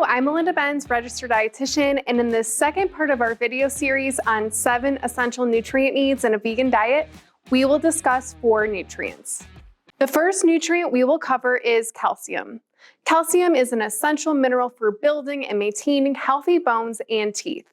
Hello, I'm Melinda Benz, registered dietitian, and in this second part of our video series on 7 essential nutrient needs in a vegan diet, we will discuss 4 nutrients. The first nutrient we will cover is calcium. Calcium is an essential mineral for building and maintaining healthy bones and teeth.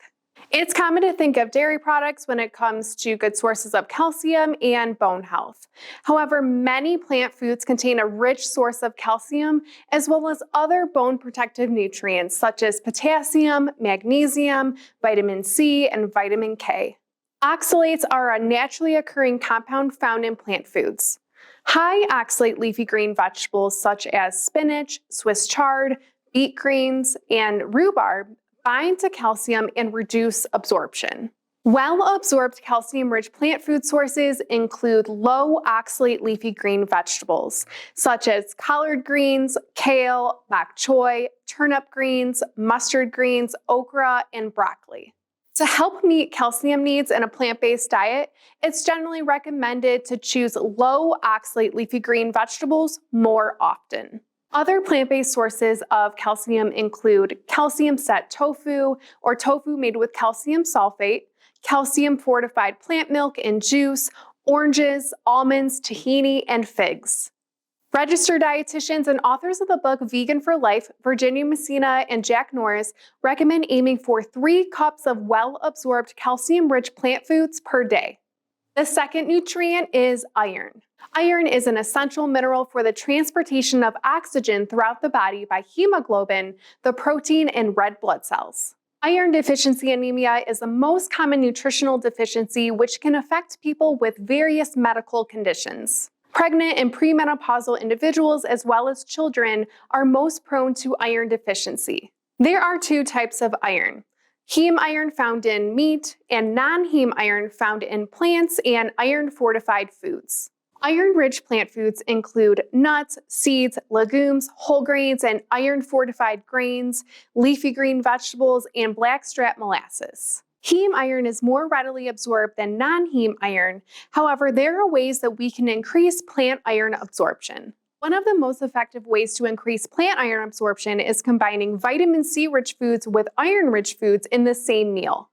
It's common to think of dairy products when it comes to good sources of calcium and bone health. However, many plant foods contain a rich source of calcium as well as other bone protective nutrients such as potassium, magnesium, vitamin C, and vitamin K. Oxalates are a naturally occurring compound found in plant foods. High oxalate leafy green vegetables such as spinach, Swiss chard, beet greens, and rhubarb bind to calcium and reduce absorption. Well-absorbed calcium-rich plant food sources include low oxalate leafy green vegetables, such as collard greens, kale, bok choy, turnip greens, mustard greens, okra, and broccoli. To help meet calcium needs in a plant-based diet, it's generally recommended to choose low oxalate leafy green vegetables more often. Other plant-based sources of calcium include calcium-set tofu or tofu made with calcium sulfate, calcium-fortified plant milk and juice, oranges, almonds, tahini, and figs. Registered dietitians and authors of the book Vegan for Life, Virginia Messina and Jack Norris, recommend aiming for 3 cups of well-absorbed calcium-rich plant foods per day. The second nutrient is iron. Iron is an essential mineral for the transportation of oxygen throughout the body by hemoglobin, the protein in red blood cells. Iron deficiency anemia is the most common nutritional deficiency which can affect people with various medical conditions. Pregnant and premenopausal individuals as well as children are most prone to iron deficiency. There are 2 types of iron: heme iron found in meat and non-heme iron found in plants and iron-fortified foods. Iron-rich plant foods include nuts, seeds, legumes, whole grains, and iron-fortified grains, leafy green vegetables, and blackstrap molasses. Heme iron is more readily absorbed than non-heme iron. However, there are ways that we can increase plant iron absorption. One of the most effective ways to increase plant iron absorption is combining vitamin C-rich foods with iron-rich foods in the same meal.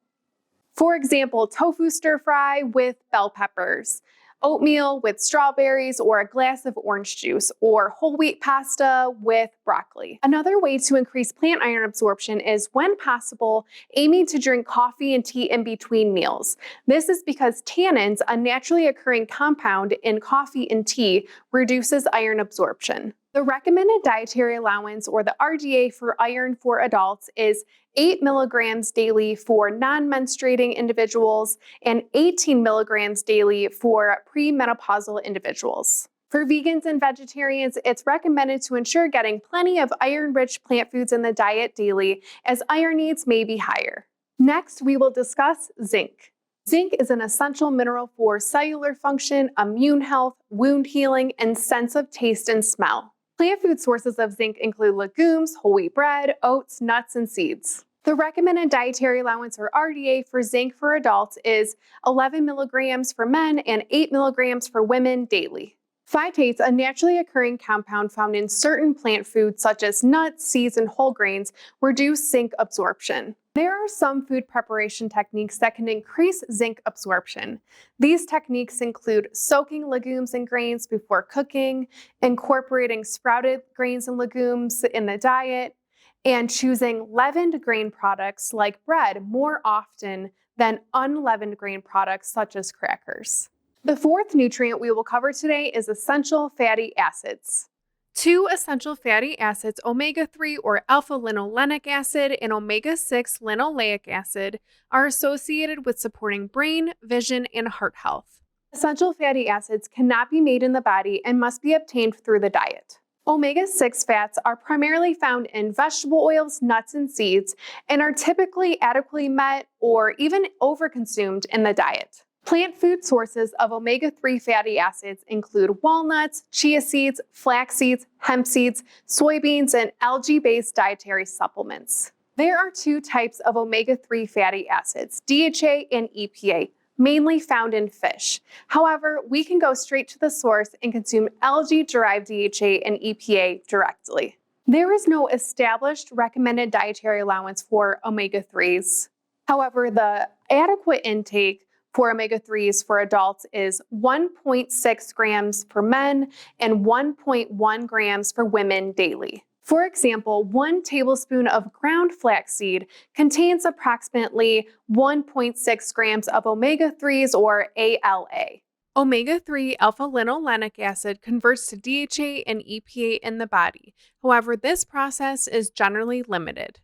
For example, tofu stir-fry with bell peppers, oatmeal with strawberries or a glass of orange juice, or whole wheat pasta with broccoli. Another way to increase plant iron absorption is, when possible, aiming to drink coffee and tea in between meals. This is because tannins, a naturally occurring compound in coffee and tea, reduces iron absorption. The recommended dietary allowance, or the RDA, for iron for adults is 8 milligrams daily for non-menstruating individuals and 18 milligrams daily for premenopausal individuals. For vegans and vegetarians, it's recommended to ensure getting plenty of iron-rich plant foods in the diet daily, as iron needs may be higher. Next, we will discuss zinc. Zinc is an essential mineral for cellular function, immune health, wound healing, and sense of taste and smell. Plant food sources of zinc include legumes, whole wheat bread, oats, nuts, and seeds. The recommended dietary allowance, or RDA, for zinc for adults is 11 milligrams for men and 8 milligrams for women daily. Phytates, a naturally occurring compound found in certain plant foods such as nuts, seeds, and whole grains, reduce zinc absorption. There are some food preparation techniques that can increase zinc absorption. These techniques include soaking legumes and grains before cooking, incorporating sprouted grains and legumes in the diet, and choosing leavened grain products like bread more often than unleavened grain products such as crackers. The fourth nutrient we will cover today is essential fatty acids. 2 essential fatty acids, omega-3 or alpha-linolenic acid and omega-6 linoleic acid, are associated with supporting brain, vision, and heart health. Essential fatty acids cannot be made in the body and must be obtained through the diet. Omega-6 fats are primarily found in vegetable oils, nuts, and seeds, and are typically adequately met or even overconsumed in the diet. Plant food sources of omega-3 fatty acids include walnuts, chia seeds, flax seeds, hemp seeds, soybeans, and algae-based dietary supplements. There are 2 types of omega-3 fatty acids, DHA and EPA, mainly found in fish. However, we can go straight to the source and consume algae-derived DHA and EPA directly. There is no established recommended dietary allowance for omega-3s. However, the adequate intake for omega-3s for adults is 1.6 grams for men and 1.1 grams for women daily. For example, 1 tablespoon of ground flaxseed contains approximately 1.6 grams of omega-3s or ALA. Omega-3 alpha-linolenic acid converts to DHA and EPA in the body. However, this process is generally limited.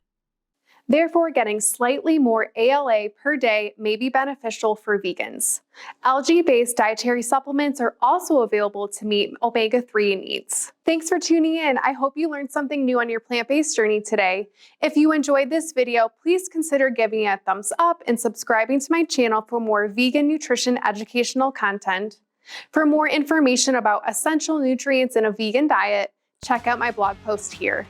Therefore, getting slightly more ALA per day may be beneficial for vegans. Algae-based dietary supplements are also available to meet omega-3 needs. Thanks for tuning in. I hope you learned something new on your plant-based journey today. If you enjoyed this video, please consider giving it a thumbs up and subscribing to my channel for more vegan nutrition educational content. For more information about essential nutrients in a vegan diet, check out my blog post here.